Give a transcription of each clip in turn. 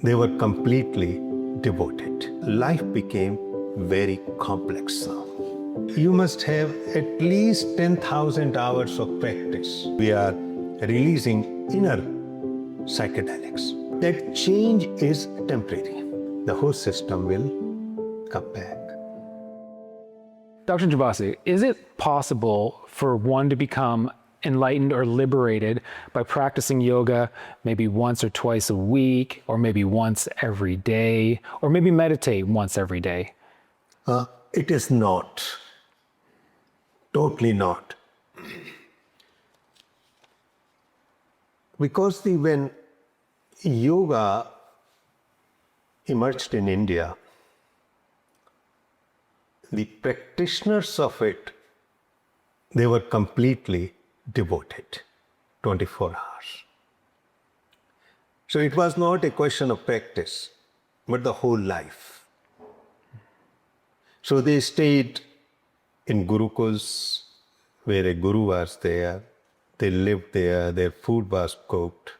They were completely devoted. Life became very complex now. You must have at least 10,000 hours of practice. We are releasing inner psychedelics. That change is temporary. The whole system will come back. Dr. Jivasu, is it possible for one to become enlightened or liberated by practicing yoga maybe once or twice a week, or maybe once every day, or maybe meditate once every day? It is not. Totally not. Because when yoga emerged in India, the practitioners of it, they were completely devoted, 24 hours. So it was not a question of practice, but the whole life. So they stayed in gurukuls, where a guru was there. They lived there, their food was cooked.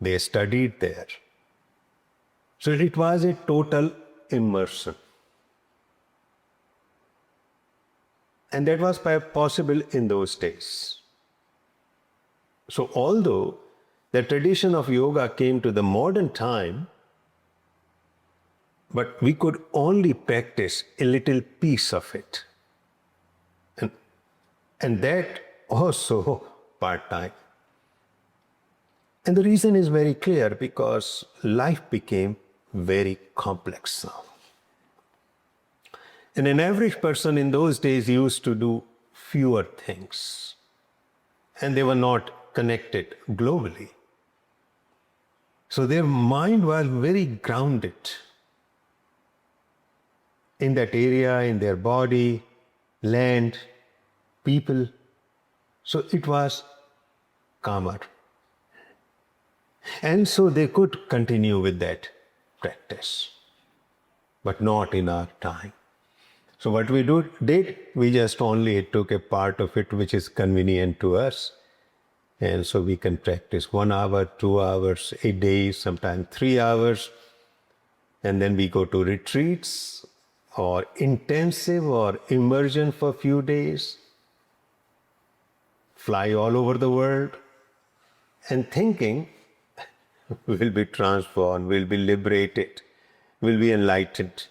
They studied there. So it was a total immersion. And that was possible in those days. So although the tradition of yoga came to the modern time, but we could only practice a little piece of it. And that also part-time. And the reason is very clear, because life became very complex now. And an average person in those days used to do fewer things. And they were not connected globally. So their mind was very grounded in that area, in their body, land, people. So it was calmer. And so they could continue with that practice, but not in our time. So what we did, we just only took a part of it which is convenient to us. And so we can practice 1 hour, 2 hours, a day, sometimes 3 hours. And then we go to retreats or intensive or immersion for a few days, fly all over the world, and thinking will be transformed, will be liberated, will be enlightened.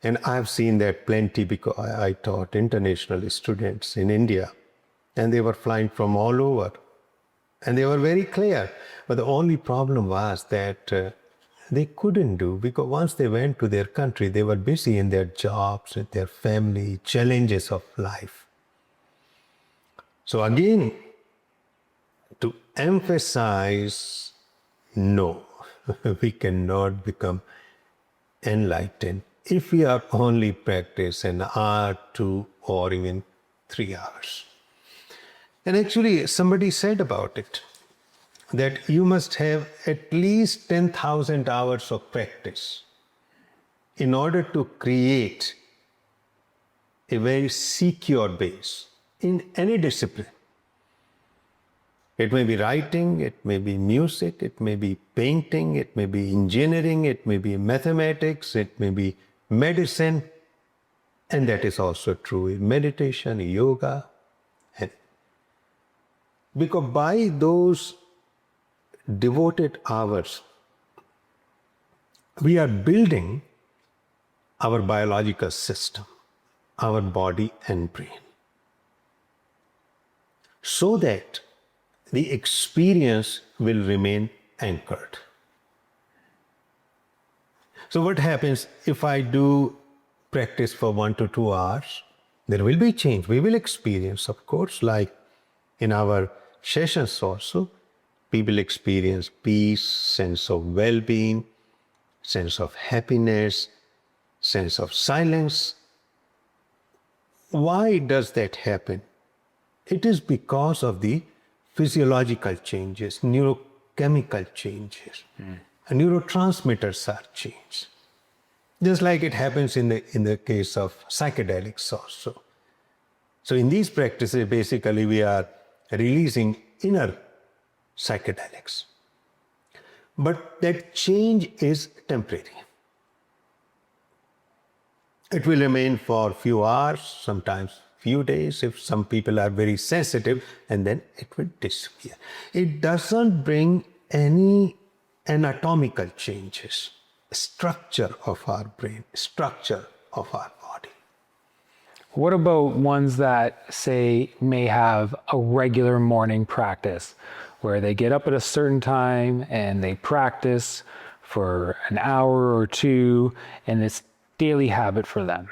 And I've seen that plenty, because I taught international students in India, and they were flying from all over. And they were very clear. But the only problem was that they couldn't do, because once they went to their country, they were busy in their jobs, with their family, challenges of life. So again, to emphasize, no, we cannot become enlightened if we are only practice an hour, 2, or even 3 hours. And actually, somebody said about it, that you must have at least 10,000 hours of practice in order to create a very secure base in any discipline. It may be writing, it may be music, it may be painting, it may be engineering, it may be mathematics, it may be medicine, and that is also true in meditation, yoga. Because by those devoted hours, we are building our biological system, our body and brain, so that the experience will remain anchored. So what happens if I do practice for 1 to 2 hours? There will be change. We will experience, of course, like in our sessions also, people experience peace, sense of well-being, sense of happiness, sense of silence. Why does that happen? It is because of the physiological changes, neurochemical changes. Neurotransmitters are changed. Just like it happens in the case of psychedelics also. So in these practices, basically we are releasing inner psychedelics. But that change is temporary. It will remain for few hours, sometimes few days, if some people are very sensitive, and then it will disappear. It doesn't bring any anatomical changes, structure of our brain, structure of our body. What about ones that, say, may have a regular morning practice where they get up at a certain time and they practice for an hour or two, and it's daily habit for them?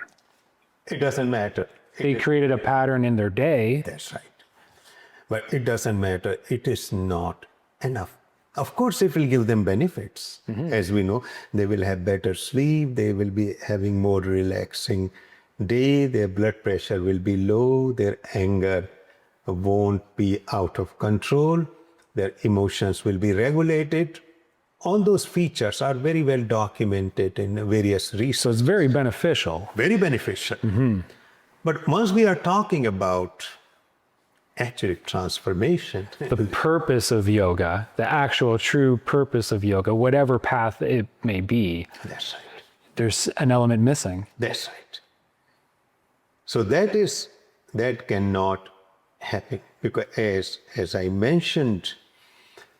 It doesn't matter. They created a pattern in their day. That's right. But it doesn't matter. It is not enough. Of course, it will give them benefits. As we know, they will have better sleep. They will be having more relaxing day. Their blood pressure will be low. Their anger won't be out of control. Their emotions will be regulated. All those features are very well documented in various research. So it's very beneficial. Very beneficial. But once we are talking about actually transformation, The purpose of yoga, the actual true purpose of yoga, whatever path it may be, that's right. there's an element missing. That's right. So that cannot happen, because as I mentioned,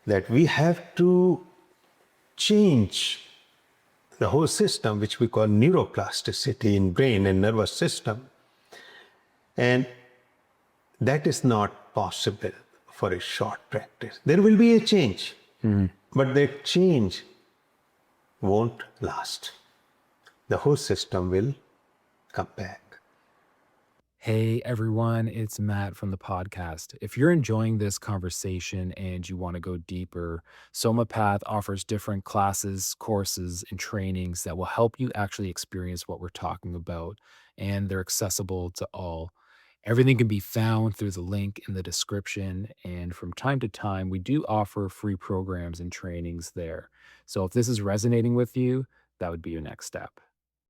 that we have to change the whole system, which we call neuroplasticity in brain and nervous system. And that is not possible for a short practice. There will be a change, but that change won't last. The whole system will come back. Hey everyone, it's Matt from the podcast. If you're enjoying this conversation and you want to go deeper, Soma Path offers different classes, courses, and trainings that will help you actually experience what we're talking about, and they're accessible to all. Everything can be found through the link in the description, and from time to time, we do offer free programs and trainings there. So if this is resonating with you, that would be your next step.